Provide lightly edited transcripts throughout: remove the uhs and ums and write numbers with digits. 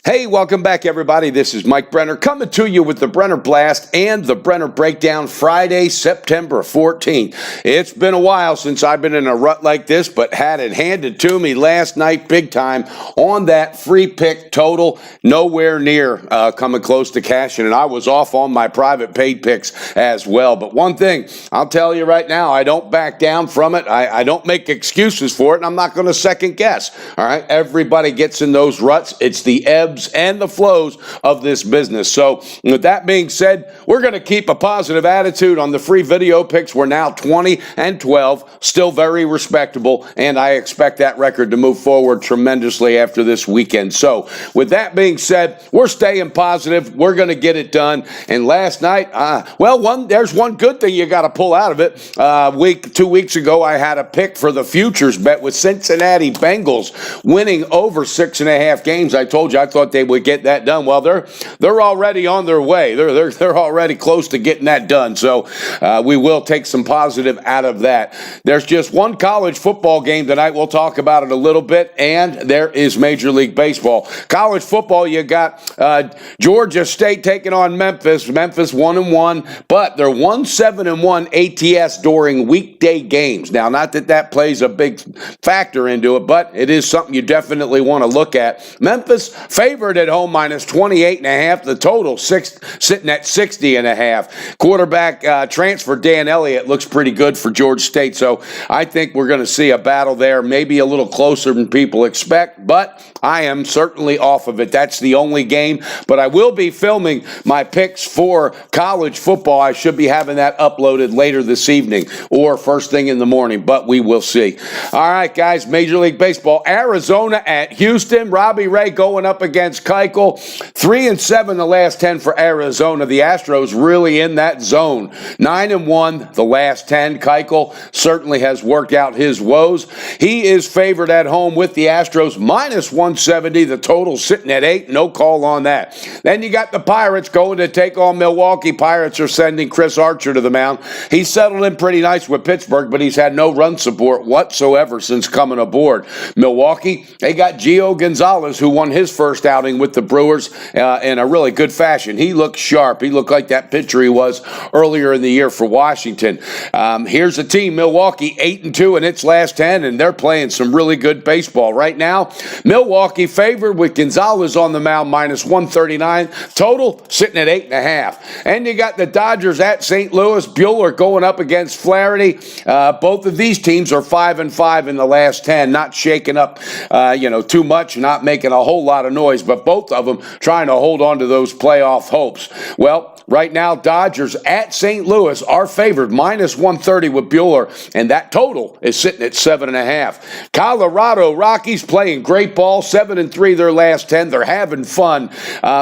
Hey, welcome back, everybody. This is Mike Brenner coming to you with the Brenner Blast and the Brenner Breakdown Friday, September 14th. It's been a while since I've been in a rut like this, but had it handed to me last night big time on that free pick total. Nowhere near coming close to cashing, and I was off on my private paid picks as well. But one thing, I'll tell you right now, I don't back down from it. I don't make excuses for it, and I'm not going to second guess. All right, everybody gets in those ruts. It's the ebbs and the flows of this business. So with that being said, we're going to keep a positive attitude on the free video picks. We're now 20-12, still very respectable, and I expect that record to move forward tremendously after this weekend. So with that being said, we're staying positive. We're going to get it done. And last night, there's one good thing you got to pull out of it. 2 weeks ago, I had a pick for the futures bet with Cincinnati Bengals winning over 6.5 games. I told you I thought they would get that done. Well, they're already on their way. They're already close to getting that done. So we will take some positive out of that. There's just one college football game tonight. We'll talk about it a little bit, and there is Major League Baseball. College football, you got Georgia State taking on Memphis. Memphis 1-1, but they're 1-7-1 ATS during weekday games. Now, not that plays a big factor into it, but it is something you definitely want to look at. Memphis favored at home minus 28.5. The total sitting at 60.5. Quarterback transfer Dan Elliott looks pretty good for Georgia State, so I think we're going to see a battle there, maybe a little closer than people expect, but I am certainly off of it. That's the only game, but I will be filming my picks for college football. I should be having that uploaded later this evening or first thing in the morning, but we will see. All right, guys, Major League Baseball, Arizona at Houston. Robbie Ray going up against Keuchel. 3-7 the last 10 for Arizona. The Astros really in that zone. 9-1 the last 10. Keuchel certainly has worked out his woes. He is favored at home with the Astros minus 170. The total sitting at 8. No call on that. Then you got the Pirates going to take on Milwaukee. Pirates are sending Chris Archer to the mound. He's settled in pretty nice with Pittsburgh, but he's had no run support whatsoever since coming aboard. Milwaukee, they got Gio Gonzalez, who won his first outing with the Brewers in a really good fashion. He looked sharp. He looked like that pitcher he was earlier in the year for Washington. Here's the team, Milwaukee, 8-2 in its last 10, and they're playing some really good baseball. Right now, Milwaukee favored with Gonzalez on the mound, minus 139. Total sitting at 8.5. And you got the Dodgers at St. Louis. Buehler going up against Flaherty. Both of these teams are 5-5 in the last 10, not shaking up too much, not making a whole lot of noise, but both of them trying to hold on to those playoff hopes. Well, right now, Dodgers at St. Louis are favored minus 130 with Buehler, and that total is sitting at 7.5. Colorado Rockies playing great ball, 7-3 their last 10. They're having fun.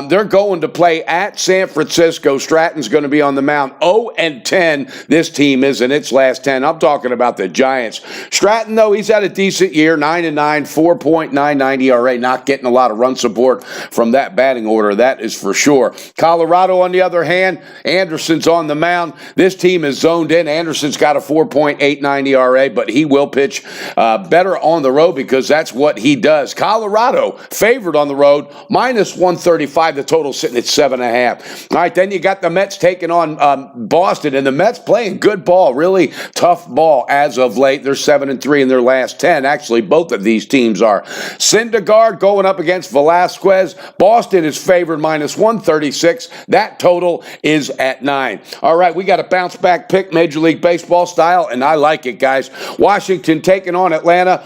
They're going to play at San Francisco. Stratton's going to be on the mound. 0-10 this team is in its last 10. I'm talking about the Giants. Stratton, though, he's had a decent year, 9-9, 4.99 ERA, not getting a lot of run support from that batting order, that is for sure. Colorado, on the other hand, Anderson's on the mound. This team is zoned in. Anderson's got a 4.89 ERA, but he will pitch better on the road because that's what he does. Colorado favored on the road, minus 135. The total sitting at 7.5. All right, then you got the Mets taking on Boston, and the Mets playing good ball, really tough ball as of late. They're 7-3 in their last 10. Actually, both of these teams are. Syndergaard going up against Velasquez. Boston is favored minus 136. That total is at 9. All right, we got a bounce back pick, Major League Baseball style, and I like it, guys. Washington taking on Atlanta.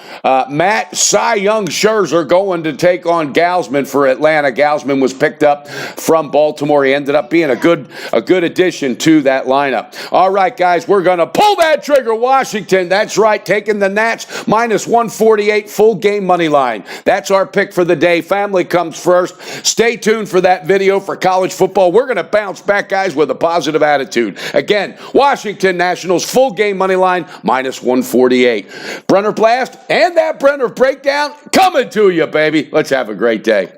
Matt Cy Young Scherzer going to take on Gausman for Atlanta. Gausman was picked up from Baltimore. He ended up being a good addition to that lineup. All right, guys, we're going to pull that trigger, Washington. That's right, taking the Nats minus 148 full game money line. That's our pick for the day. Family comes first. Stay tuned for that video for college football. We're going to bounce back, guys, with a positive attitude. Again, Washington Nationals full game money line minus 148. Brenner Blast and that Brenner Breakdown coming to you, baby. Let's have a great day.